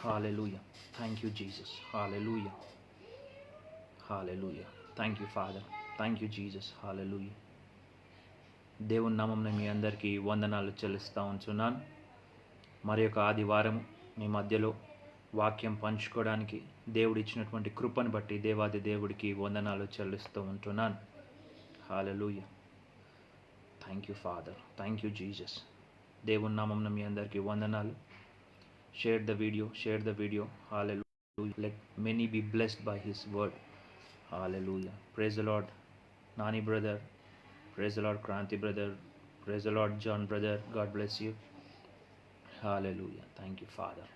Hallelujah. Thank you, Jesus. Hallelujah. Hallelujah. Thank you, Father. Thank you, Jesus. Hallelujah. దేవుని నామమున మీ అందరికీ వందనాలు చెల్లిస్తూ ఉంచున్నాను. మరి ఒక ఆదివారం మీ మధ్యలో వాక్యం పంచుకోవడానికి దేవుడు ఇచ్చినటువంటి కృపను బట్టి దేవాది దేవుడికి వందనాలు చెల్లిస్తూ ఉంటున్నాను. Hallelujah. Thank you father. Thank you Jesus. దేవుని నామమున మీ అందరికీ వందనాలు. Share the video. Hallelujah. Let many be blessed by his word. Hallelujah. Praise the Lord, Nani brother. Praise the Lord, Kranti brother. Praise the Lord, John brother. God bless you. Hallelujah. Thank you, Father.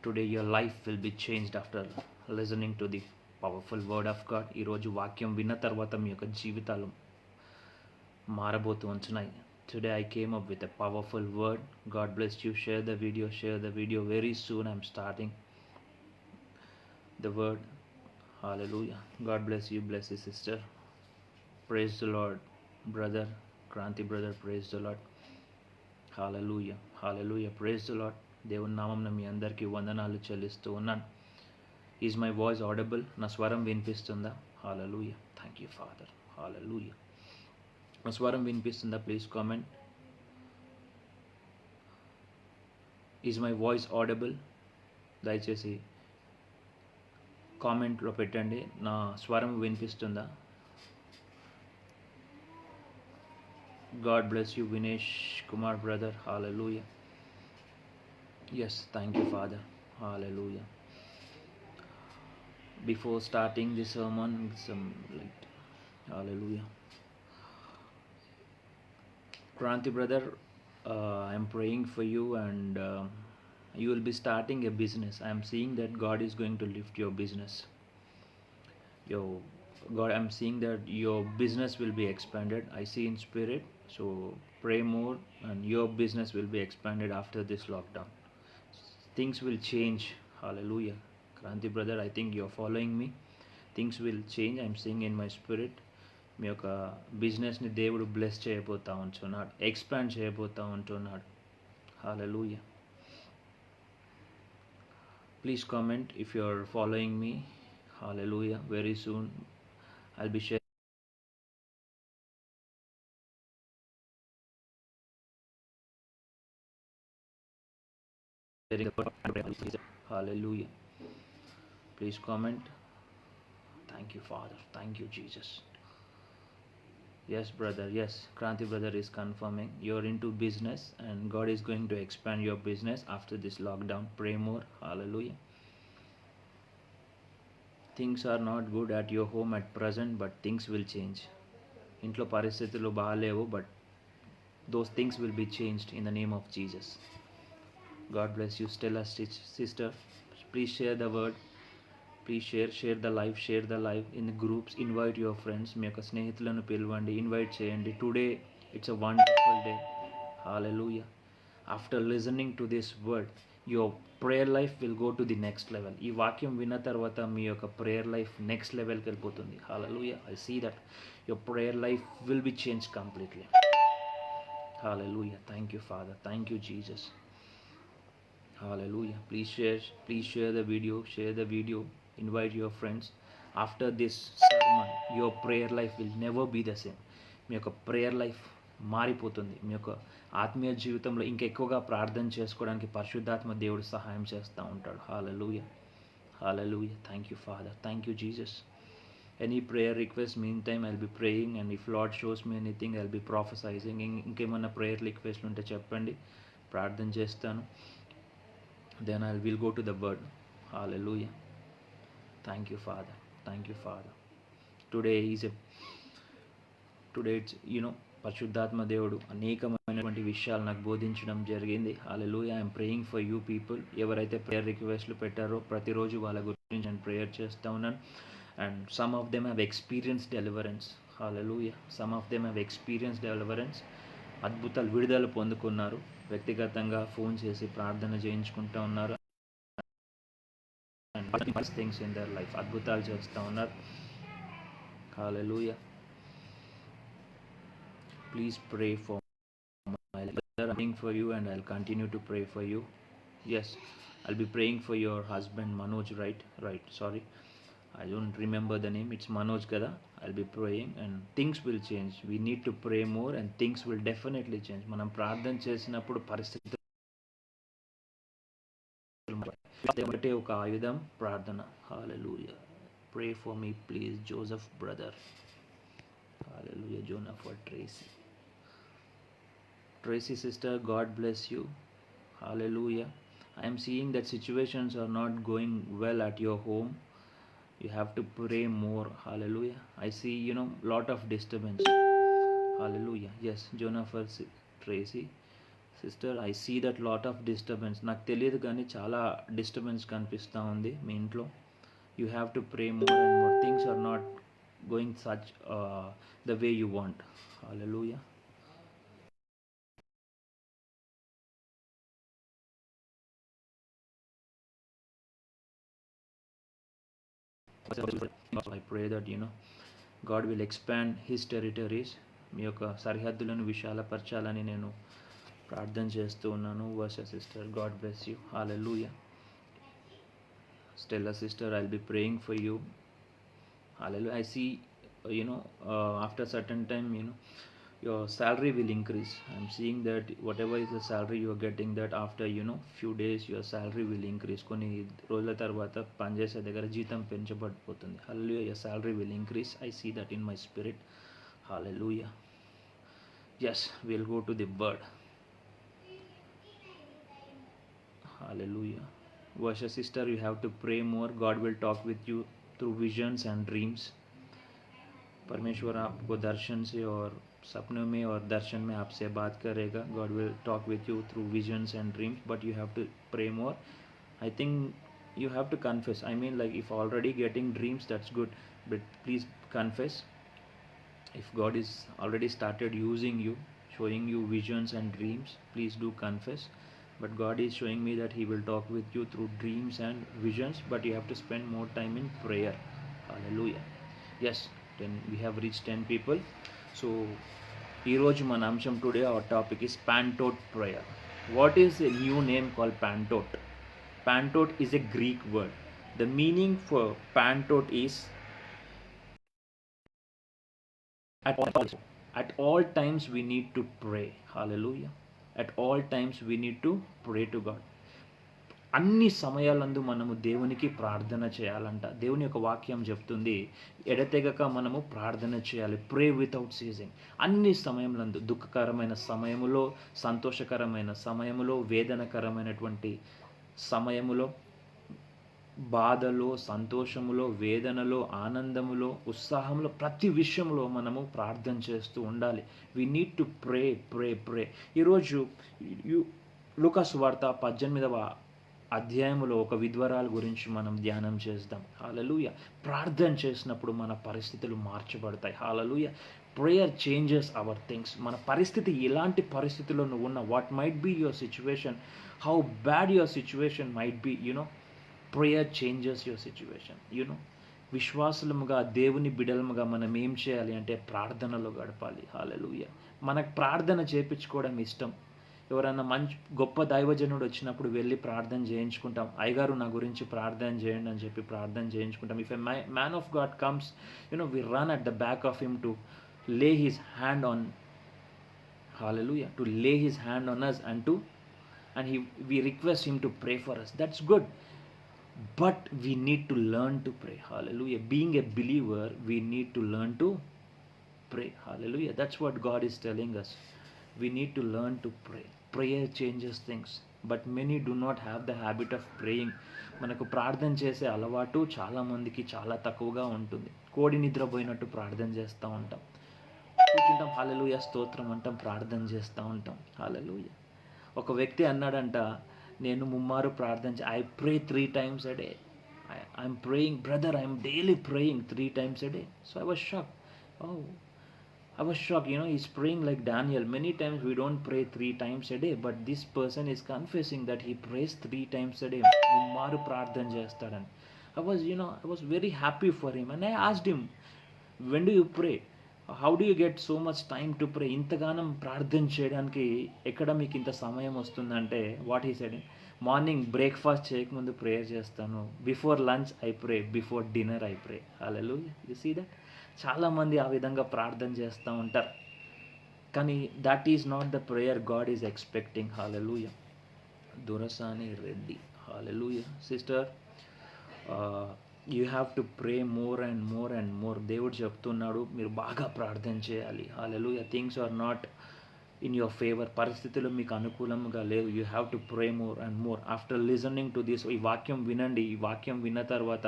Today your life will be changed after listening to the powerful word of God. ఈ రోజు వాక్యం విన్న తర్వాత మీ యొక్క జీవితాలు మారబోతూ ఉంటున్నాయి. Today I came up with a powerful word. God bless you. Share the video. Very soon I'm starting the word. Hallelujah. God bless you. Bless you, sister. Praise the Lord, brother. Kranti brother. Praise the Lord. Hallelujah. Hallelujah. Praise the Lord. దేవుని నామమున మీ అందరికీ వందనాలు చెల్లిస్తూ ఉన్నాను. Is my voice audible? నా స్వరం వినిపిస్తుందా? Hallelujah. Thank you father. Hallelujah. నా స్వరం వినిపిస్తుందా? Please comment. Is my voice audible? దయచేసి కామెంట్లో పెట్టండి. నా స్వరం వినిపిస్తుందా? God bless you, Vinesh Kumar brother. Hallelujah. Yes, thank you, Father. Hallelujah. Before starting the sermon, hallelujah. Kranti brother, I am praying for you, and you will be starting a business. I am seeing that God is going to lift your business. God, I'm seeing that your business will be expanded. I see in spirit. So pray more, and your business will be expanded after this lockdown. Things will change. Hallelujah. Kranti brother, I think you're following me. Things will change. I'm seeing in my spirit. మీ యొక్క బిజినెస్ని దేవుడు bless చేయబోతూ ఉంటున్నాడు, expand చేయబోతూ ఉంటున్నాడు. Hallelujah. Please comment if you are following me. Hallelujah. Very soon I'll be sharing. Hallelujah. Please comment. Thank you, Father. Thank you, Jesus. Yes, brother. Yes, Kranti brother is confirming you're into business, and God is going to expand your business after this lockdown. Pray more. Hallelujah. Things are not good at your home at present, but things will change. ఇంట్లో పరిస్థితులు బాగాలేవు, but those things will be changed in the name of Jesus. God bless you, Stella sister. Please share the word. Please share the live in the groups. Invite your friends. మీ యొక్క స్నేహితులను పిలవండి, invite చేయండి. Today it's a wonderful day. Hallelujah. After listening to this word, your prayer life will go to the next level. ఈ వాక్యం విన్న తర్వాత మీ యొక్క prayer life next లెవెల్కి వెళ్ళిపోతుంది. Hallelujah. I see that your prayer life will be changed completely. Hallelujah. Thank you, Father. Thank you, Jesus. Hallelujah. Please share the video. Invite your friends. After this sermon, your prayer life will never be the same. మీ యొక్క prayer life మారిపోతుంది. మీ యొక్క ఆత్మీయ జీవితంలో ఇంకెక్కువగా ప్రార్థన చేసుకోవడానికి పరిశుద్ధాత్మ దేవుడు సహాయం చేస్తూ ఉంటాడు. హల్లెలూయా. Hallelujah. Thank you, Father. Thank you, Jesus. Any prayer request, meantime I'll be praying, and if Lord shows me anything, I'll be prophesying. ఇంకేమన్నా ప్రేయర్ రిక్వెస్ట్ ఉంటే చెప్పండి, ప్రార్థన చేస్తాను. Then I will go to the word. Hallelujah. Thank you, Father. Thank you, Father. Today it's పరిశుద్ధాత్మ దేవుడు అనేకమైనటువంటి విషయాలు నాకు బోధించడం జరిగింది. Hallelujah. I'm praying for you people. ఎవరైతే ప్రేయర్ రిక్వెస్ట్లు పెట్టారో ప్రతిరోజు వాళ్ళ గురించి నేను ప్రేయర్ చేస్తూ ఉన్నాను. And some of them have experienced deliverance. Hallelujah. Some of them have experienced deliverance. అద్భుతాలు, విడుదల పొందుకున్నారు. వ్యక్తిగతంగా ఫోన్ చేసి ప్రార్థన చేయించుకుంటూ ఉన్నారు. And things in their life, అద్భుతాలు చేస్తూ ఉన్నారు. హల్లెలూయా. Please pray for my life. I'm praying for you and I'll continue to pray for you. Yes, I'll be praying for your husband Manoj, right? Right, sorry. I don't remember the name. It's Manoj Kada. I'll be praying and things will change. We need to pray more and things will definitely change. మనం ప్రార్థన చేసినప్పుడు పరిస్థితులు ఒకటే ఒక ఆయుధం ప్రార్థన. Hallelujah. Pray for me please, Joseph brother. Hallelujah. Jonah for Tracy. Tracy sister, God bless you. Hallelujah. I am seeing that situations are not going well at your home. You have to pray more. Hallelujah. I see, lot of disturbance. Hallelujah. Yes, Jonah for Tracy sister, I see that lot of disturbance. నాకు తెలియదు కానీ చాలా disturbance కనిపిస్తూ ఉంది మీ ఇంట్లో. You have to pray more and more. Things are not going such the way you want. Hallelujah. I pray that God will expand his territories. మీ యొక్క సరిహద్దులను విశాలపరచాలని నేను ప్రార్థన చేస్తూ ఉన్నాను. Varsha sister, God bless you. Hallelujah. Stella sister, I'll be praying for you. Hallelujah. I see after certain time your salary will increase. I'm seeing that whatever is the salary you are getting, that after few days your salary will increase. కొన్ని రోజుల తర్వాత పనిచేసే దగ్గర జీతం పెంచబడిపోతుంది. Hallelujah. Your salary will increase. I see that in my spirit. Hallelujah. Yes, we'll go to the word. Hallelujah. Vasha sister, you have to pray more. God will talk with you through visions and dreams. परमेश्वर आपको दर्शन से और सपनों में और दर्शन में आपसे बात करेगा. God will talk with you through visions and dreams, but you have to pray more. I think you have to confess. I mean, like, if already getting dreams, that's good, but please confess. If God is already started using you, showing you visions and dreams, please do confess. But God is showing me that he will talk with you through dreams and visions, but you have to spend more time in prayer. Hallelujah. Yes, we have reached 10 people. So ఈరోజు మన అంశం today our topic is Pantot prayer. What is a new name called Pantot? Pantot is a Greek word. The meaning for Pantot is at all times we need to pray. Hallelujah. At all times we need to pray to God. అన్ని సమయాలందు మనము దేవునికి ప్రార్థన చేయాలంట. దేవుని యొక్క వాక్యం చెప్తుంది, ఎడతెగక మనము ప్రార్థన చేయాలి. ప్రే వితౌట్ సీజింగ్. అన్ని సమయములందు, దుఃఖకరమైన సమయములో, సంతోషకరమైన సమయములో, వేదనకరమైనటువంటి సమయములో, బాధలో, సంతోషములో, వేదనలో, ఆనందములో, ఉత్సాహంలో, ప్రతి విషయంలో మనము ప్రార్థన చేస్తూ ఉండాలి. వి నీడ్ టు ప్రే ప్రే ప్రే. ఈరోజు లూకా సువార్త 18వ అధ్యాయములో ఒక విధ్వరాలు గురించి మనం ధ్యానం చేద్దాం. హల్లెలూయా. ప్రార్థన చేసినప్పుడు మన పరిస్థితులు మార్చబడతాయి. Hallelujah. Prayer changes our things. మన పరిస్థితి ఎలాంటి పరిస్థితిలో నువ్వు ఉన్న, what might be your situation, how bad your situation might be, prayer changes your situation. విశ్వాసులముగా, దేవుని బిడలముగా మనం ఏం చేయాలి అంటే ప్రార్థనలో గడపాలి. హల్లెలూయా. మనకు ప్రార్థన చేయించుకోవడం ఇష్టం. ఎవరైనా మంచి గొప్ప దైవజనుడు వచ్చినప్పుడు వెళ్ళి ప్రార్థన చేయించుకుంటాం. అయ్యగారు నా గురించి ప్రార్థన చేయండి అని చెప్పి ప్రార్థన చేయించుకుంటాం. If a man of God comes, we run at the back of him to lay his hand on, hallelujah, to lay his hand on us and we request him to pray for us. That's good, but we need to learn to pray. Hallelujah. Being a believer, we need to learn to pray. Hallelujah. That's what God is telling us. We need to learn to pray. Prayer changes things, but many do not have the habit of praying. మనకు ప్రార్థన చేసే అలవాటు చాలామందికి చాలా తక్కువగా ఉంటుంది. కోడి నిద్రపోయినట్టు ప్రార్థన చేస్తూ ఉంటాం, కూర్చుంటాం, హల్లెలూయా స్తోత్రం అంటాం, ప్రార్థన చేస్తూ ఉంటాం. హల్లెలూయా. ఒక వ్యక్తి అన్నాడంట, నేను ముమ్మారు ప్రార్థన I pray 3 times a day. I'm praying brother, I'm daily praying 3 times a day. So I was shocked. I was shocked. He's praying like Daniel. Many times we don't pray 3 times a day, but this person is confessing that he prays 3 times a day. Mummaru ప్రార్థన చేస్తాడని. I was very happy for him, and I asked him, when do you pray? How do you get so much time to pray? ఇంతగానం ప్రార్థన చేయడానికి ఎక్కడ మీకు ఇంత సమయం వస్తుందంటే, వాట్ హీ సెడ్, మార్నింగ్ బ్రేక్ఫాస్ట్ చేయకముందు ప్రేయర్ చేస్తాను, before lunch I pray, before dinner I pray. Hallelujah. You see that? చాలామంది ఆ విధంగా ప్రార్థన చేస్తూ ఉంటారు, కానీ that is not the prayer God is expecting. Hallelujah. Dorasani Reddy, hallelujah. Sister, you have to pray more and more and more. దేవుడు చెప్తున్నాడు మీరు బాగా ప్రార్థన చేయాలి. Hallelujah. Things are not in your favour. పరిస్థితులు మీకు అనుకూలంగా లేవు. You have to pray more and more. After listening to this, ఈ వాక్యం వినండి. ఈ వాక్యం విన్న తర్వాత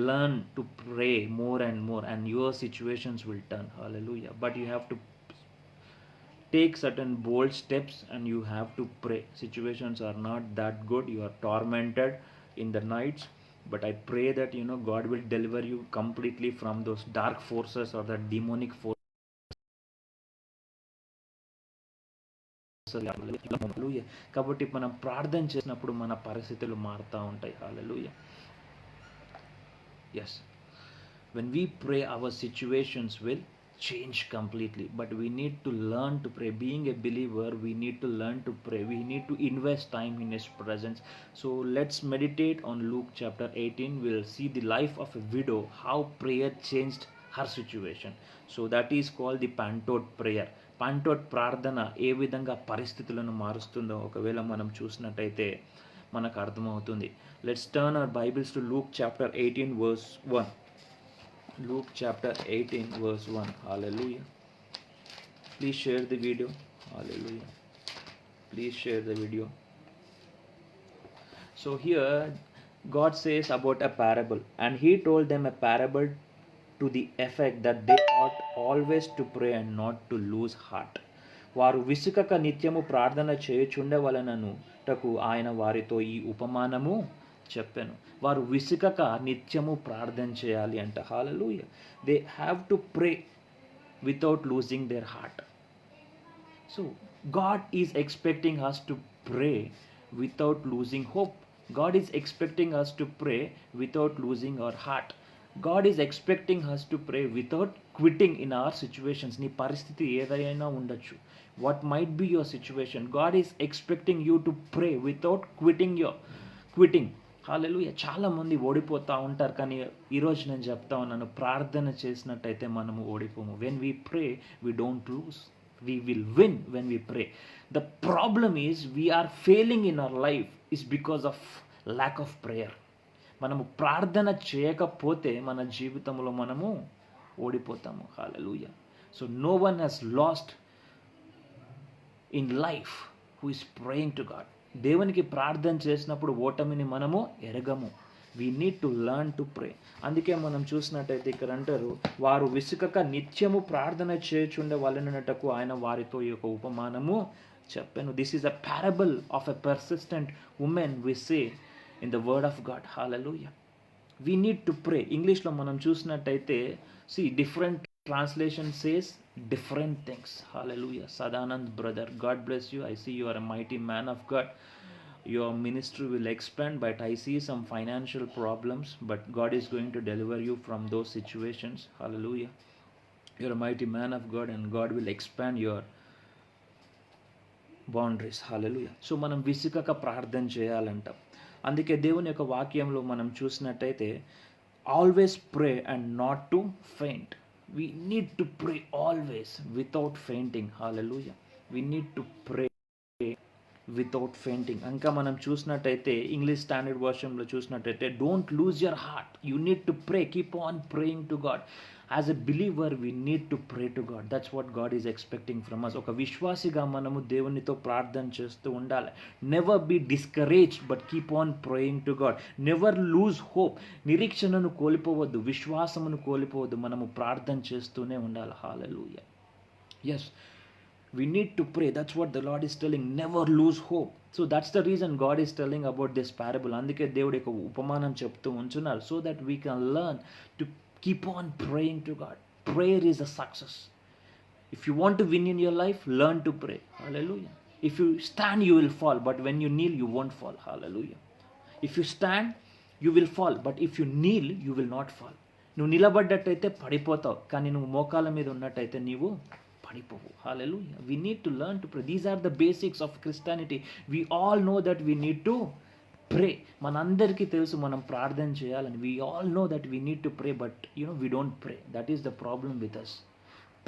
learn to pray more and more and your situations will turn. Hallelujah. But you have to take certain bold steps and you have to pray. Situations are not that good, you are tormented in the nights, but I pray that God will deliver you completely from those dark forces or the demonic forces. హల్లెలూయా. కాబట్టి మనం ప్రార్థన చేసినప్పుడు మన పరిస్థితులు మారుతూ ఉంటాయి. హల్లెలూయా. yes, when we pray our situations will change completely, but we need to learn to pray. Being a believer, we need to learn to pray. We need to invest time in his presence. So let's meditate on Luke chapter 18. We'll see the life of a widow, how prayer changed her situation. So that is called the Pantot prayer. Pantot ప్రార్థన ఏ విధంగా పరిస్థితులను మారుస్తుందో ఒకవేళ మనం చూసినట్టయితే మనకు అర్థమవుతుంది. Let's turn our Bibles to Luke chapter 18 verse 1. Luke chapter 18 verse 1. Hallelujah. Please share the video. Hallelujah. Please share the video. So here God says about a parable, and he told them a parable to the effect that they ought always to pray and not to lose heart. వారు విసుకక నిత్యము ప్రార్థన చేయుచుండవలెనను టకు ఆయన వారితో ఈ ఉపమానము చెప్పాను. వారు విసుకక నిత్యము ప్రార్థన చేయాలి అంట. Hallelujah. They have to pray without losing their heart. So God is expecting us to pray without losing hope. God is expecting us to pray without losing our heart. God is expecting us to pray without quitting in our situations. నీ పరిస్థితి ఏదైనా ఉండొచ్చు. What might be your situation? God is expecting you to pray without quitting. హల్లెలూయా. చాలామంది ఓడిపోతూ ఉంటారు, కానీ ఈరోజు నేను చెప్తా ఉన్నాను, ప్రార్థన చేసినట్టయితే మనము ఓడిపోము. When we pray we don't lose, we will win when we pray. The problem is we're failing in our life is because of lack of prayer. మనము ప్రార్థన చేయకపోతే మన జీవితంలో మనము ఓడిపోతాము. Hallelujah. So no one has lost in life who is praying to God. దేవునికి ప్రార్థన చేసినప్పుడు ఓటమిని మనము ఎరగము. We need to learn to pray. అందుకే మనం చూసినట్టయితే ఇక్కడ అంటారు, వారు విసుకక నిత్యము ప్రార్థన చేయుచుండే వాళ్ళనటకు ఆయన వారితో ఈ యొక్క ఉపమానము చెప్పాను. This is a parable of a persistent woman we say in the word of God. Hallelujah. We need to pray. ఇంగ్లీష్లో మనం చూసినట్టయితే different translation says different things. Hallelujah. Sadanand brother, God bless you. I see you are a mighty man of God. Your ministry will expand, but I see some financial problems, but God is going to deliver you from those situations. Hallelujah. You're a mighty man of God and God will expand your boundaries. Hallelujah. So మనం విసుకక ప్రార్థన చేయాలంట. అందుకే దేవుని యొక్క వాక్యంలో మనం చూసినట్టయితే always pray and not to faint. We need to pray always without fainting. Hallelujah. We need to pray without fainting. ఇంకా మనం చూసినట్టయితే ఇంగ్లీష్ స్టాండర్డ్ వర్షన్లో చూసినట్టయితే don't lose your heart. You need to pray. Keep on praying to God. As a believer we need to pray to God. That's what God is expecting from us. ఒక విశ్వాసిగా మనము దేవునితో ప్రార్థన చేస్తూ ఉండాలి. Never be discouraged but keep on praying to God. Never lose hope. నిరీక్షణను కోల్పోవద్దు, విశ్వాసమును కోల్పోవద్దు. మనము ప్రార్థన చేస్తూనే ఉండాలి. Hallelujah. Yes, we need to pray. That's what the Lord is telling. Never lose hope. So that's the reason God is telling about this parable. అందుకే దేవుడు యొక్క ఉపమానం చెప్తూ ఉంచున్నారు, so that we can learn to keep on praying to God. Prayer is a success. If you want to win in your life, learn to pray. Hallelujah. If you stand, you will fall, but when you kneel, you won't fall. Hallelujah. If you stand, you will fall, but if you kneel, you will not fall. నువ్వు నిలబడ్డట్టయితే పడిపోతావు, కానీ నువ్వు మోకాల మీద ఉన్నట్టయితే నీవు పడిపోవు. Hallelujah. We need to learn to pray. These are the basics of Christianity. We all know that we need to pray. మనందరికీ తెలుసు మనం ప్రార్థన చేయాలని. We all know that we need to pray, but we don't pray. That is the problem with us.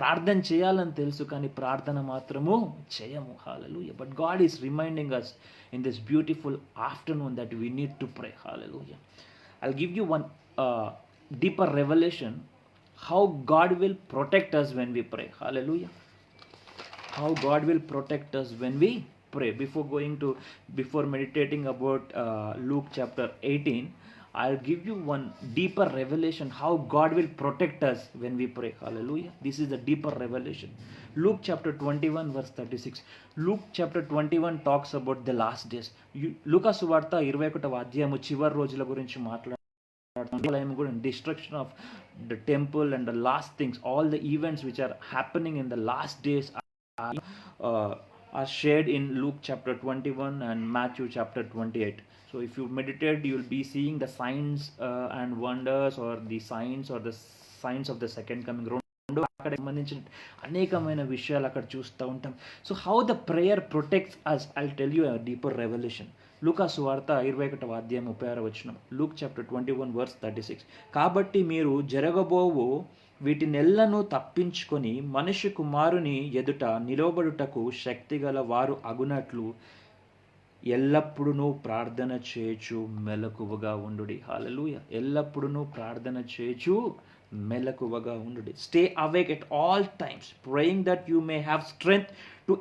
ప్రార్థన చేయాలని తెలుసు, కానీ ప్రార్థన మాత్రము చేయము. Hallelujah. But God is reminding us in this beautiful afternoon that we need to pray. Hallelujah. I'll give you one deeper revelation how God will protect us when we pray. Hallelujah. How God will protect us when we pray. Before meditating about Luke chapter 18, I'll give you one deeper revelation how God will protect us when we pray. Hallelujah. This is the deeper revelation. Luke chapter 21 verse 36. Luke chapter 21 talks about the last days. లూకా సువార్త 21వ అధ్యాయము చివరి రోజుల గురించి మాట్లాడుతుంది. Destruction of the temple and the last things, all the events which are happening in the last days are shared in Luke chapter 21 and Matthew chapter 28. So if you meditate, you will be seeing the signs and wonders, or the signs of the second coming. అక్కడ సంబంధించిన అనేకమైన విషయాలు అక్కడ చూస్తూ ఉంటాం. So how the prayer protects us, I tell you a deeper revolution. లూకా సువార్త 21వ అధ్యాయం 36వ వచనం. Luke chapter 21 verse 36. కాబట్టి మీరు జరగబోవు వీటినెల్లను తప్పించుకొని మనిషి కుమారుని ఎదుట నిలవబడుటకు శక్తిగల వారు అగునట్లు ఎల్లప్పుడూ ప్రార్థన చేయుచు మెలకువగా ఉండుడి. హల్లెలూయా. ఎల్లప్పుడూ ప్రార్థన చేయుచు మెలకువగా ఉండుడి. Stay awake at all times, praying that you may have strength to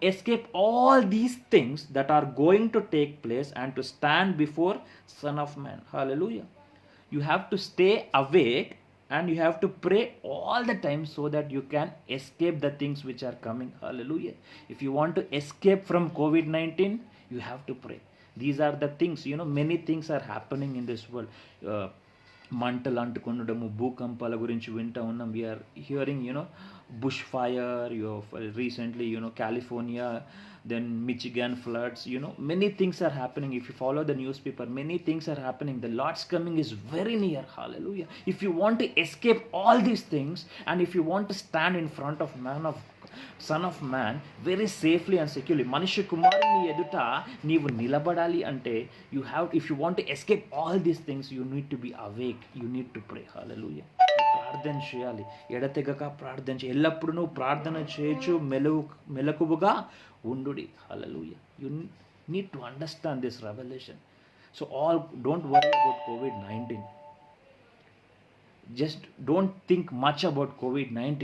escape all these things that are going to take place and to stand before Son of Man. Hallelujah. You have to stay awake and you have to pray all the time so that you can escape the things which are coming. Hallelujah. If you want to escape from COVID-19, you have to pray. These are the things, many things are happening in this world. మంటలు అంటుకొనడము, భూకంపాల గురించి వింటూ ఉన్నాం. We are hearing bush fire, recently California, then Michigan floods. Many things are happening. If you follow the newspaper, many things are happening. The Lord's coming is very near. Hallelujah. If you want to escape all these things, and if you want to stand in front of Son of Man very safely and securely, మనిషి కుమారుని ఎదుట నీవు నిలబడాలి అంటే if you want to escape all these things, you need to be awake, you need to pray. Hallelujah. ప్రార్థన చేయాలి, ఎడతెగక ప్రార్థన చేయాలి. ఎల్లప్పుడూ నువ్వు ప్రార్థన చేయొచ్చు, మెలకువగా ఉండుడి. Hallelujah. You need to understand this revolution. So don't worry about COVID-19. Just don't think much about COVID-19.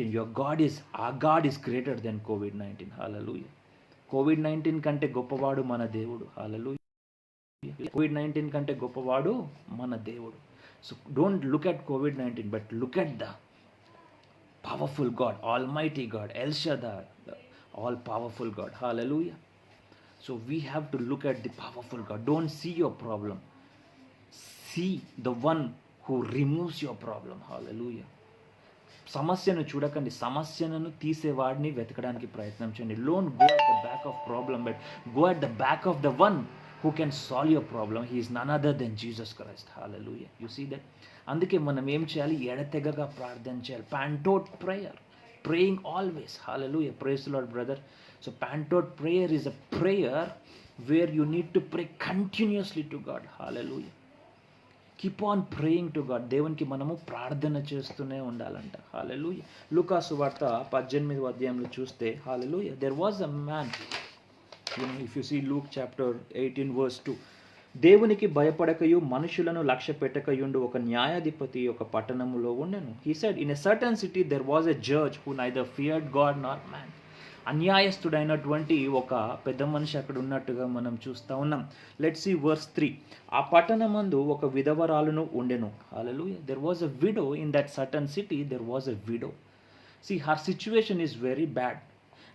Our God is greater than COVID-19. Hallelujah. COVID-19 కంటే గొప్పవాడు మన దేవుడు. హల్లెలూయా. COVID-19 కంటే గొప్పవాడు మన దేవుడు. So don't look at COVID-19, but look at the powerful God, Almighty God, El Shaddai, the all-powerful God. Hallelujah. So we have to look at the powerful God. Don't see your problem. See the one who removes your problem. Hallelujah. సమస్యను చూడకండి, సమస్యను తీసేవాడిని వెతకడానికి ప్రయత్నం చేయండి. Don't go at the back of problem, but go at the back of the one who can solve your problem. He is none other than Jesus Christ. Hallelujah. You see that? అందుకే మనం ఏం చేయాలి? ఎడతెగగా ప్రార్థన చేయాలి. Pantot prayer, praying always. Hallelujah. Praise the Lord, brother. So pantot prayer is a prayer where you need to pray continuously to God. Hallelujah. Keep on praying to God. దేవునికి మనము ప్రార్థన చేస్తూనే ఉండాలంట. హల్లెలూయా. లూకా సువార్త 18వ అధ్యాయంలో చూస్తే, హల్లెలూయా, there was a man, if you see Luke chapter 18 verse 2, దేవునికి భయపడకయు మనుషులను లక్ష్య పెట్టకయుండు ఒక న్యాయాధిపతి ఒక పట్టణములో ఉండెను. He said, in a certain city there was a judge who neither feared God nor man. అన్యాయస్తుడైనటువంటి ఒక పెద్ద మనిషి అక్కడ ఉన్నట్టుగా మనం చూస్తూ ఉన్నాం. Let's see verse 3. ఆ పట్టణమందు ఒక విధవరాలును ఉండెను. హల్లెలూయా. There was a widow in that certain city. There was a widow. See, her situation is very bad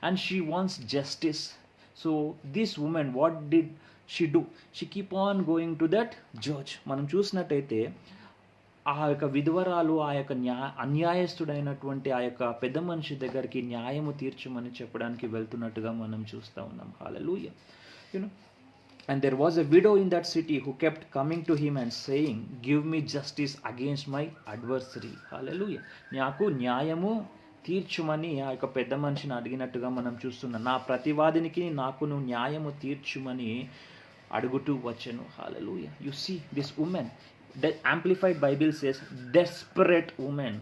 and she wants justice. So this woman, what did she do? She keep on going to that judge. మనం చూసినట్టయితే ఆ యొక్క విధవరాలు ఆ యొక్క అన్యాయస్తుడైనటువంటి ఆ యొక్క పెద్ద మనిషి దగ్గరికి న్యాయము తీర్చమని చెప్పడానికి వెళ్తున్నట్టుగా మనం చూస్తూ ఉన్నాం. హల్లెలూయా. And there was a widow in that city who kept coming to him and saying, give me justice against my adversary. Hallelujah. నాకు న్యాయము తీర్చుమని ఆ యొక్క పెద్ద మనిషిని అడిగినట్టుగా మనం చూస్తున్నాం. నా ప్రతివాదినికి నాకు నువ్వు న్యాయము తీర్చుమని అడుగుతూ వచ్చెను. Hallelujah. You see this woman, the Amplified Bible says desperate woman.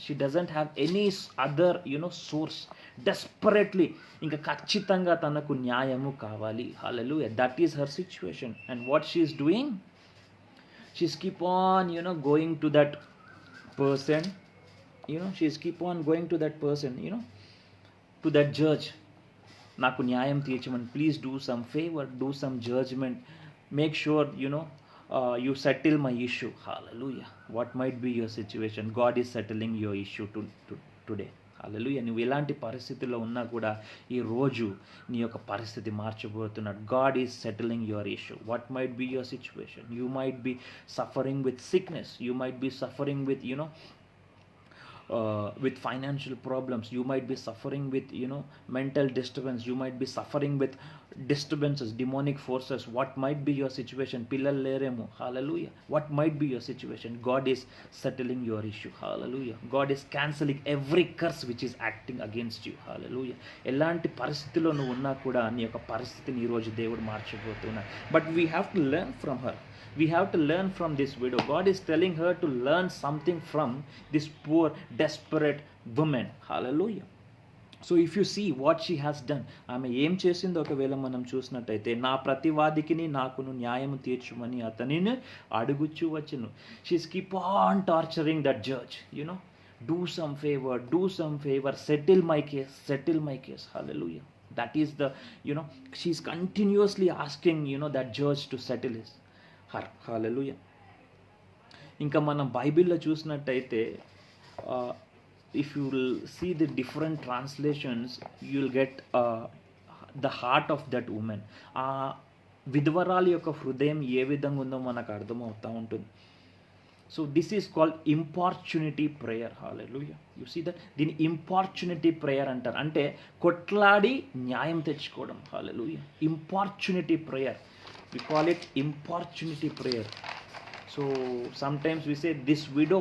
She doesn't have any other source. Desperately ఇంకా ఖచ్చితంగా తనకు న్యాయము కావాలి. Hallelujah. That is her situation. And what she is doing, she's keep on going to that person. She's keep on going to that person, to that judge. నాకు న్యాయం తీర్చమని, please do some favour, do some judgement, make sure you settle my issue. Hallelujah. What might be your situation? God is settling your issue today. Hallelujah. నువ్వు ఎలాంటి పరిస్థితుల్లో ఉన్నా కూడా ఈ రోజు నీ యొక్క పరిస్థితి మార్చబోతున్నాడు. God is settling your issue. What might be your situation? You might be suffering with sickness. You might be suffering with with financial problems. You might be suffering with mental disturbance. You might be suffering with disturbances, demonic forces. What might be your situation? Pillal leremo. Hallelujah. What might be your situation? God is settling your issue. Hallelujah. God is cancelling every curse which is acting against you. Hallelujah. ఎలాంటి పరిస్థితిలో నువ్వు ఉన్నా కూడా నీ యొక్క పరిస్థితిని ఈ రోజు దేవుడు మార్చబోతున్నాడు. But we have to learn from her. We have to learn from this widow. God is telling her to learn something from this poor, desperate woman. Hallelujah. So if you see what she has done, ఆమె ఏం చేసిందో ఒకవేళ మనం చూసినట్టయితే, నా ప్రతివాదికిని నాకును న్యాయము తీర్చుమని అతనిని అడుగుచూ వచ్చును. She's keep on torturing that judge. Do some favor, settle my case. Hallelujah. That is the, she's continuously asking, that judge to settle her. Hallelujah. ఇంకా మనం బైబిల్లో చూసినట్టయితే, if you will see the different translations, you will get the heart of that woman. ఆ విధవరాలి యొక్క హృదయం ఏ విధంగా ఉందో మనకు అర్థమవుతూ ఉంటుంది. So this is called ఇంపార్చునిటీ prayer. Hallelujah. You see that? దీని ఇంపార్చునిటీ ప్రేయర్ అంటారు. అంటే కొట్లాడి న్యాయం తెచ్చుకోవడం. Hallelujah. ఇంపార్చునిటీ prayer. We call it importunity prayer. So sometimes we say this widow,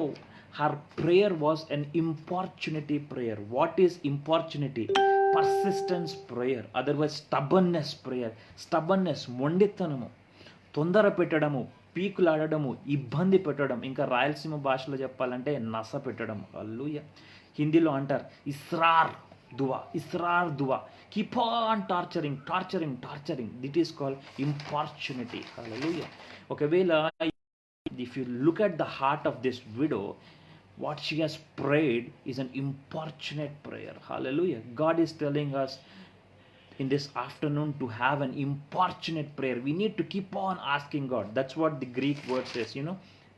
her prayer was an importunity prayer. What is importunity? Persistence prayer. Otherwise stubbornness prayer. Stubbornness, మొండితనము, తొందర పెట్టడము, పీకులాడడము, ఇబ్బంది పెట్టడం. ఇంకా రాయలసీమ భాషలో చెప్పాలంటే నస పెట్టడం. హల్లెలూయా. హిందీలో అంటారు ఇస్రార్ దువా. Keep on torturing. That is called importunity. Hallelujah. ఒకవేళ if you look at the heart of this widow, what she has prayed is an importunate prayer. Hallelujah. God is telling us in this afternoon to have an importunate prayer. We need to keep on asking God. That's what the Greek word says,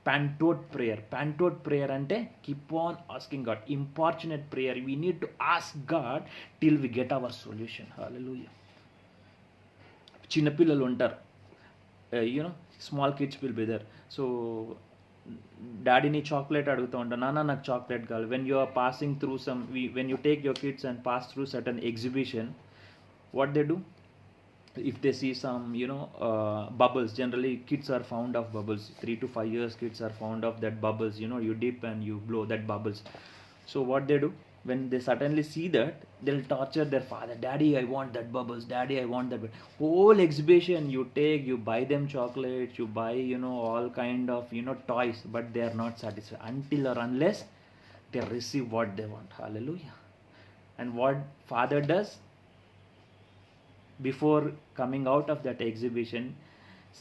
pantot prayer ante keep on asking God. Importunate prayer, we need to ask God till we get our solution. Hallelujah. చిన్న పిల్లలు ఉంటారు, small kids will be there. So డాడీని chocolate అడుగుతూ ఉంటాను, నాన్న నాకు chocolate కావాలి. When you are passing through when you take your kids and pass through certain exhibition, what they do, if they see some bubbles, generally kids are fond of bubbles. 3 to 5 years kids are fond of that bubbles. You dip and you blow that bubbles. So what they do, when they suddenly see that, they'll torture their father. Daddy, I want that bubbles. Daddy, I want that whole exhibition. You buy them chocolates, you buy all kind of toys, but they are not satisfied until or unless they receive what they want. Hallelujah. And what father does, before coming out of that exhibition,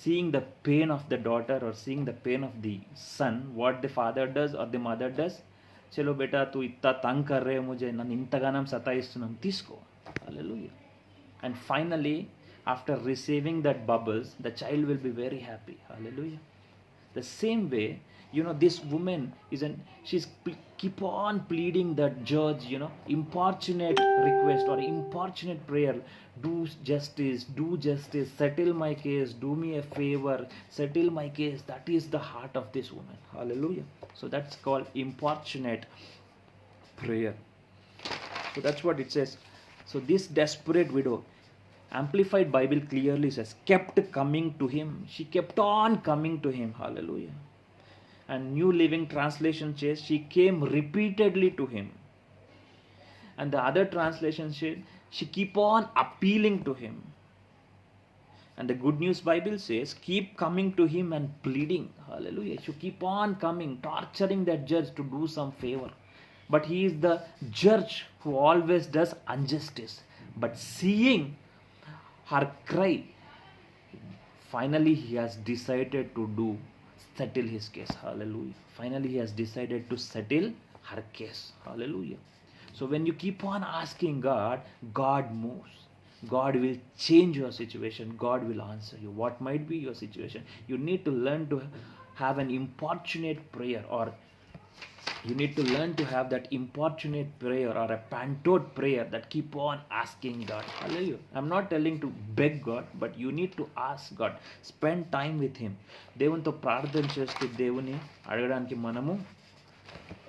seeing the pain of the daughter or seeing the pain of the son, what the father does or the mother does, chalo beta tu itta tang kar rahe ho mujhe, nan intaganam sataistunnam, teesko. Hallelujah. And finally, after receiving that bubbles, the child will be very happy. Hallelujah. The same way, this woman she's keep on pleading that judge, importunate request or importunate prayer. Do justice, settle my case, do me a favor, settle my case. That is the heart of this woman. Hallelujah. So that's called importunate prayer. So that's what it says. So this desperate widow, Amplified Bible clearly says, kept coming to him. She kept on coming to him. Hallelujah. And New Living Translation says, she came repeatedly to him. And the other translation says, she keep on appealing to him. And the Good News Bible says, keep coming to him and pleading. Hallelujah. So keep on coming, torturing that judge to do some favor. But he is the judge who always does injustice. But seeing her cry, finally he has decided to settle his case. Hallelujah. Finally he has decided to settle her case. Hallelujah. So when you keep on asking God, God moves. God will change your situation. God will answer you. What might be your situation? You need to learn to have an importunate prayer, or you need to learn to have that importunate prayer or a pantote prayer that keep on asking God. Hallelujah. I'm not telling to beg God, but you need to ask God. Spend time with him. దేవునితో ప్రార్థన చేస్తూ దేవుని అడగడానికి మనము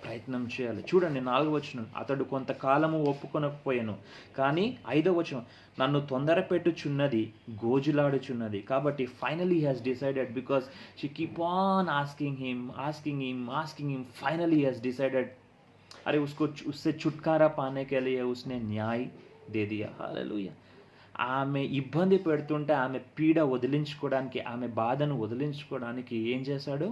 ప్రయత్నం చేయాలి. చూడండి 4వ వచనం, అతడు కొంతకాలము ఒప్పుకొనకపోయాను, కానీ 5వ వచనం, నన్ను తొందర పెట్టుచున్నది, గోజులాడుచున్నది. కాబట్టి finally has decided, because she keep on asking him, finally has decided. अरे उससे छुटकारा पाने के लिए उसने न्याय दे दिया. हालेलुया. ఆమె ఇబ్బంది పెడుతుంటే ఆమె పీడ వదిలించుకోవడానికి, ఆమె బాధను వదిలించుకోవడానికి ఏం చేశాడు?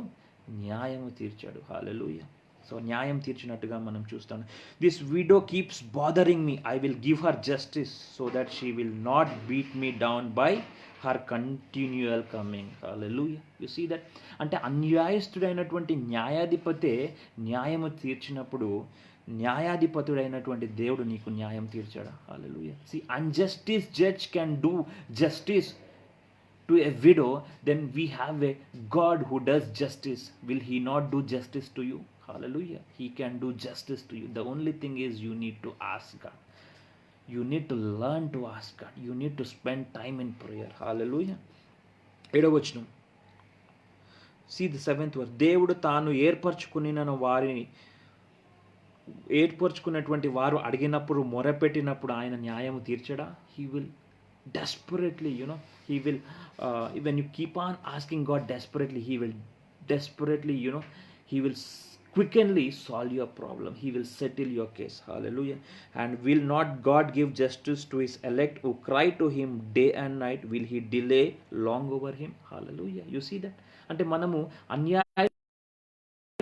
న్యాయము తీర్చాడు. హల్లెలూయా. సో న్యాయం తీర్చినట్టుగా మనం చూస్తాం. This widow keeps bothering me, I will give her justice so that she will not beat me down by her continual coming. Hallelujah. You see that. అంటే అన్యాయస్తుడైనటువంటి న్యాయాధిపతే న్యాయము తీర్చినప్పుడు న్యాయాధిపతుడైనటువంటి దేవుడు నీకు న్యాయం తీర్చాడా? Hallelujah. See, unjustice judge can do justice to a widow, then we have a God who does justice. Will he not do justice to you? Hallelujah. He can do justice to you. The only thing is you need to ask God. You need to learn to ask God. You need to spend time in prayer. Hallelujah. 7వ వచనం. See the 7th verse. దేవుడు తాను ఏర్పరచుకున్నటువంటి వారు అడిగినప్పుడు, మొరపెట్టినప్పుడు ఆయన న్యాయము తీర్చడా? He will desperately, he will, when you keep on asking God desperately, he will desperately, he will quickenly solve your problem. He will settle your case. Hallelujah. And will not God give justice to his elect who cry to him day and night? Will he delay long over him? Hallelujah. You see that? అంటే మనము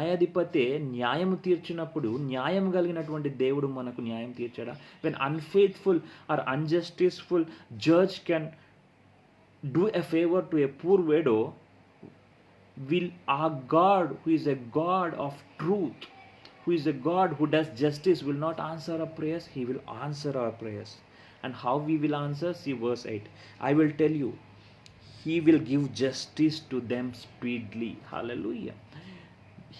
న్యాయాధిపతే న్యాయము తీర్చినప్పుడు, న్యాయం కలిగినటువంటి దేవుడు మనకు న్యాయం తీర్చడా? When unfaithful or unjusticeful judge can do a favour to a poor widow, will our God, who is a God of truth, who is a God who does justice, will not answer our prayers? He will answer our prayers. And how we will answer? See verse 8. I will tell you, he will give justice to them speedily. Hallelujah.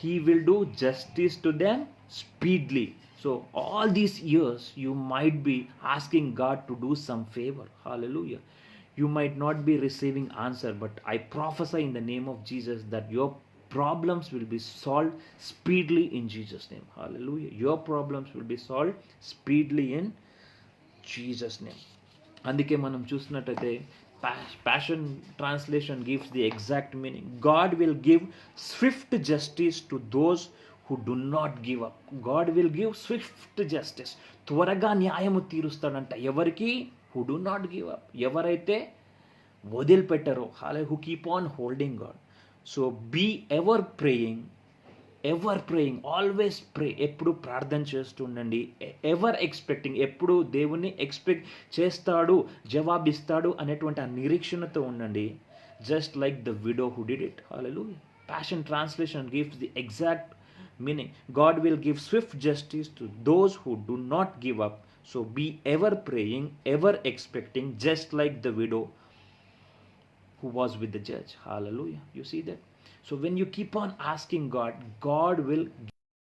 He will do justice to them speedily. So all these years you might be asking God to do some favor. Hallelujah. You might not be receiving answer, but I prophesy in the name of Jesus that your problems will be solved speedily in Jesus' name. Hallelujah. Your problems will be solved speedily in Jesus' name. అందుకే మనం చూసినట్టయితే Passion translation gives the exact meaning. God will give swift justice to those who do not give up. God will give swift justice. త్వరగా న్యాయము తీరుస్తాడంట ఎవరికి? Who do not give up. ఎవరైతే వదిలిపెట్టరో, who keep on holding God. So be ever praying, always ప్రే. ఎప్పుడు ప్రార్థన చేస్తుండండి. Ever expecting, ఎప్పుడు దేవుణ్ణి expect చేస్తాడు, జవాబిస్తాడు అనేటువంటి ఆ నిరీక్షణతో ఉండండి. Just like the widow who did it. Hallelujah. Passion translation gives the exact meaning. God will give swift justice to those who do not give up. So be ever praying, ever expecting, just like the widow who was with the judge. Hallelujah. You see that? So when you keep on asking God, God will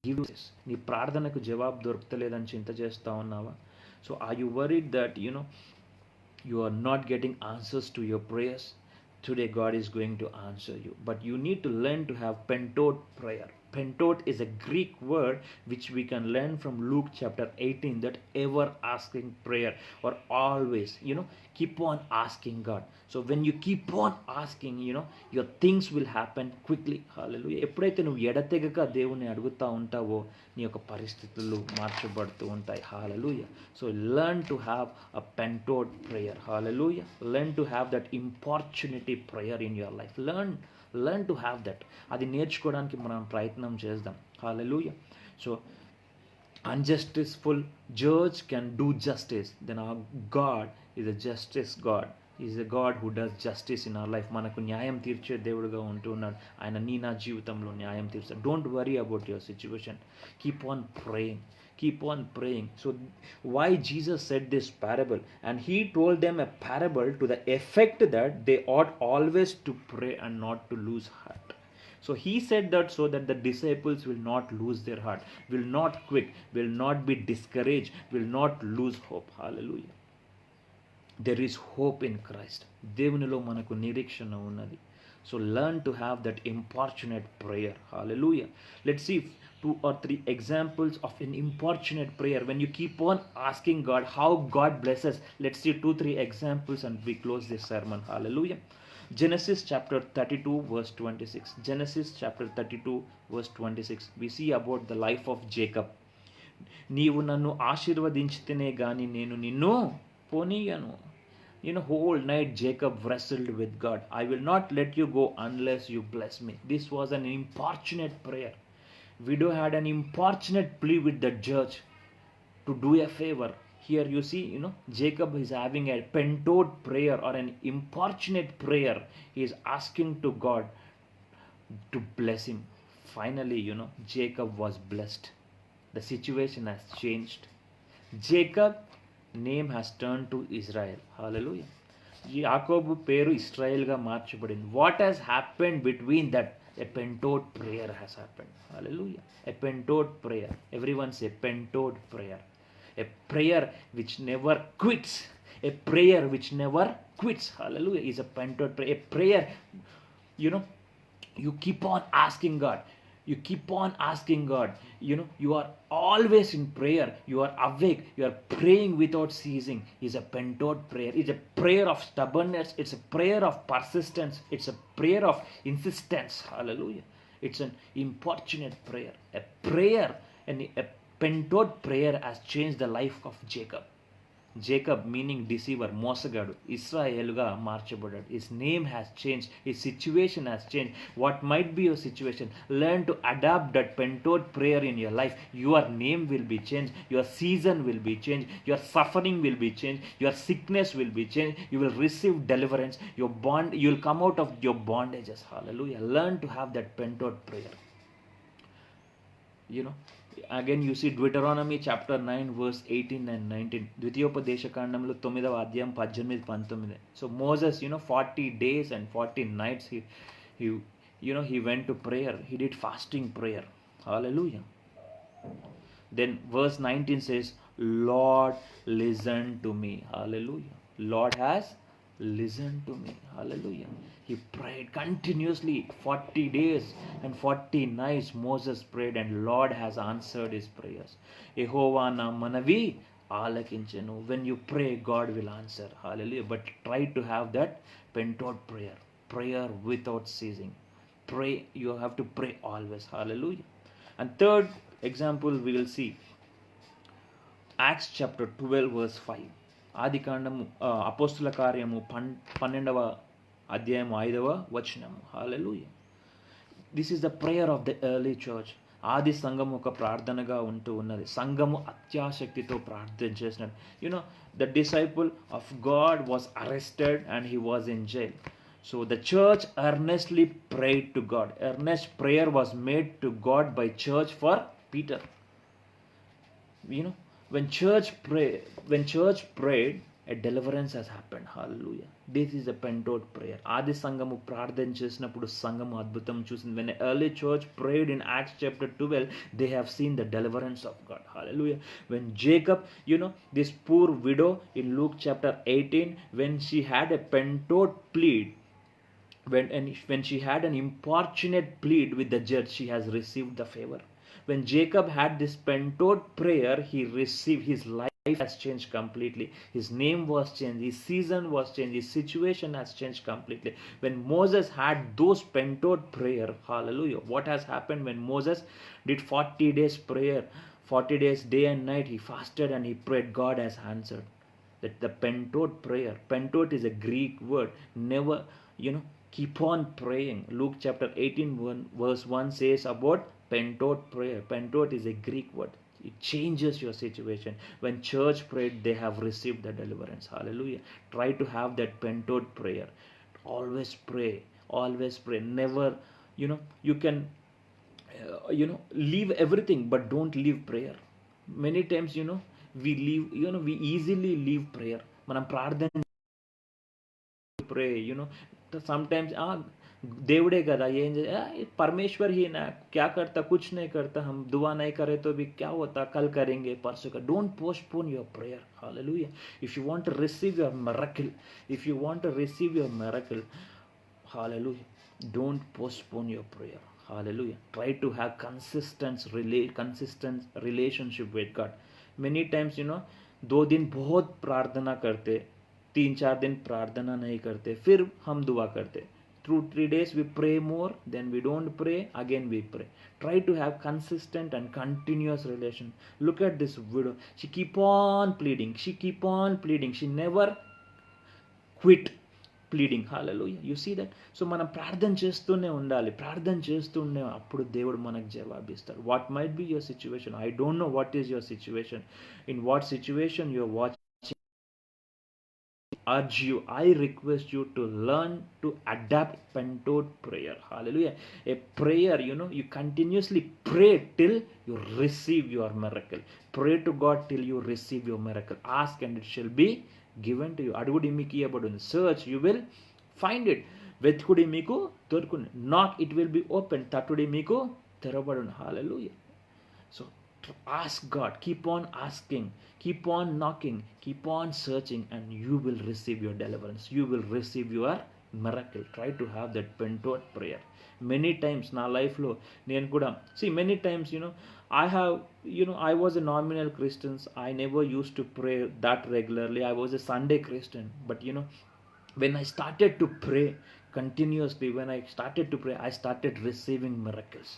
give you this. నీ ప్రార్థనకు జవాబు దొరకలేదని చింత చేస్తా ఉన్నావా? So are you worried that you are not getting answers to your prayers? Today God is going to answer you, but you need to learn to have pentoed prayer. Pentot is a Greek word which we can learn from Luke chapter 18, that ever asking prayer, or always, keep on asking God. So when you keep on asking, your things will happen quickly. Hallelujah. ఎప్పుడైతే నువ్వు ఎడతెగక దేవుని అడుగుతా ఉంటావో నీ యొక్క పరిస్థితులు మార్చబడుతూ ఉంటాయి. Hallelujah. So learn to have a pentot prayer. Hallelujah. Learn to have that importunity prayer in your life. Learn to have that. అది నేర్చుకోవడానికి మనం ప్రయత్నం చేద్దాం. Hallelujah. So unjusticeful judge can do justice. Then our God is a justice God. He is a God who does justice in our life. మనకు న్యాయం తీర్చే దేవుడుగా ఉంటున్నాడు ఆయన. నీ నా జీవితంలో న్యాయం తీర్చాడు. Don't worry about your situation. Keep on praying. Keep on praying. So why Jesus said this parable, and he told them a parable to the effect that they ought always to pray and not to lose heart. So he said that so that the disciples will not lose their heart, will not quit, will not be discouraged, will not lose hope. Hallelujah. There is hope in Christ. దేవునిలో మనకు నిరీక్షణ ఉన్నది. So learn to have that importunate prayer. Hallelujah. Let's see 2 or 3 examples of an importunate prayer. When you keep on asking God, how God blesses. Let's see 2-3 examples and we close this sermon. Hallelujah. Genesis chapter 32 verse 26. Genesis chapter 32 verse 26. We see about the life of Jacob. నీవు నన్ను ఆశీర్వదించితేనే గాని నేను నిన్ను పోనీయను. Whole night Jacob wrestled with God. I will not let you go unless you bless me. This was an importunate prayer. Widow had an importunate plea with the judge to do a favor. Here you see, Jacob is having a pentot prayer or an importunate prayer. He is asking to God to bless him. Finally, Jacob was blessed. The situation has changed. Jacob name has turned to Israel. Hallelujah. యాకోబు పేరు ఇశ్రాయేల్గా మార్చబడింది. What has happened between that? A pentot prayer has happened. Hallelujah. A pentot prayer. Everyone say pentot prayer. A prayer which never quits. A prayer which never quits. Hallelujah. Is a pentot prayer. A prayer, you keep on asking God. You keep on asking God. You are always in prayer. You are awake. You are praying without ceasing. It's a pentot prayer. It's a prayer of stubbornness. It's a prayer of persistence. It's a prayer of insistence. Hallelujah. It's an importunate prayer. A prayer, and a pentot prayer has changed the life of Jacob. Jacob meaning deceiver, మోసగాడు, ఇశ్రాయేలుగా మార్చబడ్డాడు. His name has changed. His situation has changed. What might be your situation? Learn to adapt that pentot prayer in your life. Your name will be changed. Your season will be changed. Your suffering will be changed. Your sickness will be changed. You will receive deliverance. You will come out of your bondages. Hallelujah. Learn to have that pentot prayer. Again you see Deuteronomy chapter 9 verse 18 and 19. ద్వితీయోపదేశకాండంలో 9వ అధ్యాయం 18 19. So Moses 40 days and 40 nights he went to prayer. He did fasting prayer. Hallelujah. Then verse 19 says, Lord, listen to me. Hallelujah. Lord has listened to me. Hallelujah. He prayed continuously 40 days and 40 nights. Moses prayed and Lord has answered his prayers. యెహోవా నా మనవి ఆలకించెను. When you pray, God will answer. Hallelujah. But try to have that pentot prayer without ceasing. Pray. You have to pray always. Hallelujah. And third example we will see Acts chapter 12 verse 5. ఆదికాండము అపోస్తుల కార్యము 12వ అధ్యాయము 5వ వచనము. Hallelujah. This is the prayer of the early church. ఆది సంఘము ఒక ప్రార్థనగా ఉంటూ ఉన్నది. సంఘము అత్యాశక్తితో ప్రార్థన చేసినట్టు. The disciple of God was arrested and he was in jail. So the church earnestly prayed to God. Earnest prayer was made to God by church for Peter. When church prayed, a deliverance has happened. Hallelujah. This is a pentot prayer. ఆది సంఘము ప్రార్థన చేసినప్పుడు సంఘము అద్భుతం చూసింది. When the early church prayed in Acts chapter 12, they have seen the deliverance of God. Hallelujah. When Jacob, this poor widow in Luke chapter 18, when she had a pentot plead, When she had an importunate plead with the judge, she has received the favor. When Jacob had this pentoed prayer, he received, his life has changed completely. His name was changed, his season was changed, his situation has changed completely. When Moses had those pentoed prayer, hallelujah, what has happened when Moses did 40 days prayer, 40 days day and night, he fasted and he prayed, God has answered. That the pentoed prayer, pentoed is a Greek word, never, keep on praying. Luke chapter 18 verse 1 says about pentoed prayer. Pentoed is a Greek word. It changes your situation. When church prayed, they have received the deliverance. Hallelujah. Try to have that pentoed prayer. Always pray. Always pray. Never, you can leave everything, but don't leave prayer. Many times, we leave, we easily leave prayer. Manam ప్రార్థన pray, sometimes దేవుడే కదా ఏం परमेश्वर ही ना क्या करता, कुछ नहीं करता, हम दुआ नहीं करे तो भी क्या होता, कल करेंगे, परसों का. Don't postpone your prayer. Hallelujah. If you want to receive your miracle, if you want to receive your miracle, hallelujah, don't postpone your prayer. Hallelujah. Try to have consistent relationship with God. Many times, 2 दिन बहुत प्रार्थना करते, 3-4 दिन प्रार्थना नहीं करते, फिर हम दुआ करते. Through 3 days we pray more, then we don't pray, again we pray. Try to have consistent and continuous relation. Look at this widow. She keep on pleading. She never quit pleading. Hallelujah. You see that? So మనం ప్రార్థన చేస్తూనే ఉండాలి. ప్రార్థన చేస్తూనే అప్పుడు దేవుడు మనకు జవాబిస్తాడు. What might be your situation? I don't know what is your situation. In what situation you are watching. I request you to learn to adapt pentoed prayer. Hallelujah. A prayer, you continuously pray till you receive your miracle. Pray to God till you receive your miracle. Ask and it shall be given to you. Adugudi meeku iyabadunu. Search, you will find it. Vetkudi meeku dorkunu. Knock, it will be open. Tattudi meeku terabadunu. Hallelujah. So ask God, keep on asking, keep on knocking, keep on searching, and you will receive your deliverance. You will receive your miracle. Try to have that pentoed prayer. Many times na life lo nenu kuda see, many times, I was a nominal Christian. I never used to pray that regularly. I was a Sunday Christian. But when I started to pray continuously, when I started to pray, I started receiving miracles.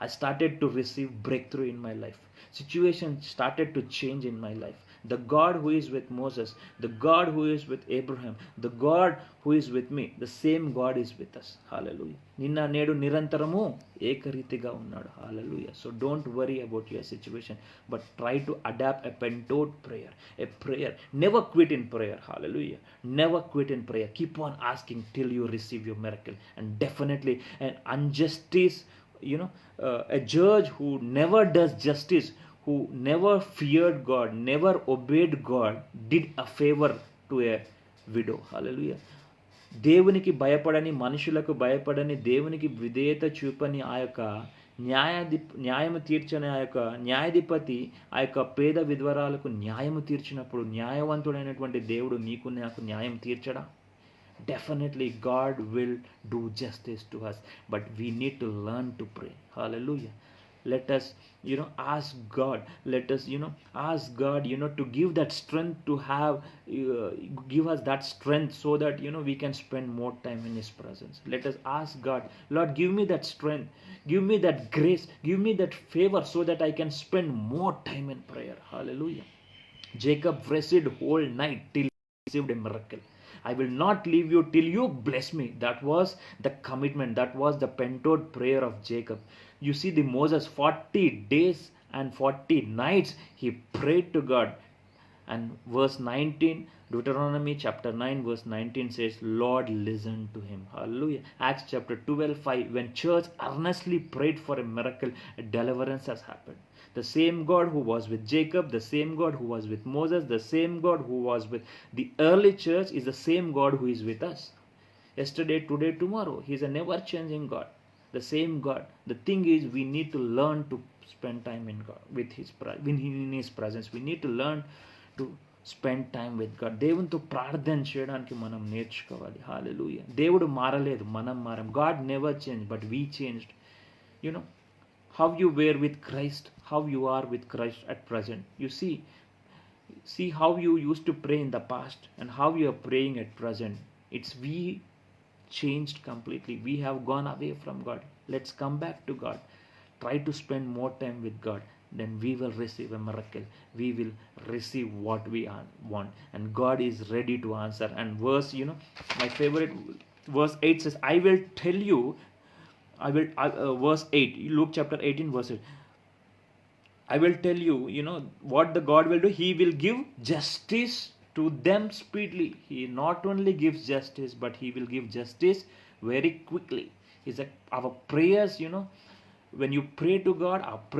I started to receive breakthrough in my life. Situations started to change in my life. The God who is with Moses, the God who is with Abraham, the God who is with me, the same God is with us. Hallelujah. Ninna nedu nirantaramu ekaritiga unnadu. Hallelujah. So don't worry about your situation, but try to adapt a pentoed prayer. A prayer. Never quit in prayer. Hallelujah. Never quit in prayer. Keep on asking till you receive your miracle. And definitely an injustice, a judge who never does justice, who never feared God, never obeyed God, did a favor to a widow. Hallelujah. దేవునికి భయపడని, మనుషులకు భయపడని, దేవునికి విధేయత చూపని ఆ యొక్క న్యాయము తీర్చని ఆ యొక్క న్యాయాధిపతి ఆ యొక్క పేద విధవరాలకు న్యాయము తీర్చినప్పుడు న్యాయవంతుడైనటువంటి దేవుడు నీకు నాకు న్యాయం తీర్చడా? Definitely God will do justice to us, but we need to learn to pray. Hallelujah. Let us ask God. Let us ask God to give that strength, to have give us that strength, so that we can spend more time in his presence. Let us ask God, Lord, give me that strength, give me that grace, give me that favor, so that I can spend more time in prayer. Hallelujah. Jacob wrestled whole night till he received a miracle. I will not leave you till you bless me. That was the commitment. That was the pentoed prayer of Jacob. You see, the Moses 40 days and 40 nights he prayed to God. And verse 19, Deuteronomy chapter 9 verse 19 says, Lord, listen to him. Hallelujah. Acts chapter 12:5, when church earnestly prayed for a miracle, a deliverance has happened. The same God who was with Jacob, the same God who was with Moses, the same God who was with the early church is the same God who is with us. Yesterday, today, tomorrow. He is a never-changing God. The same God. The thing is, we need to learn to spend time in God, in his presence. We need to learn to spend time with God. దేవునితో ప్రార్థన చేయడానికి మనం నేర్చుకోవాలి. హల్లెలూయా. దేవుడు మారలేదు, మనం మారం. God never change, but we changed. You know, how you were with Christ, how you are with Christ at present. You see how you used to pray in the past and how you are praying at present. It's we changed completely. We have gone away from God. Let's come back to God. Try to spend more time with God. Then we will receive a miracle. We will receive what we want. And God is ready to answer. And verse, my favorite verse 8 says, I will tell you, verse 8, Luke chapter 18, verse 8. I will tell you, what the God will do. He will give justice to them speedily. He not only gives justice, but He will give justice very quickly. Our prayers, when you pray to God, our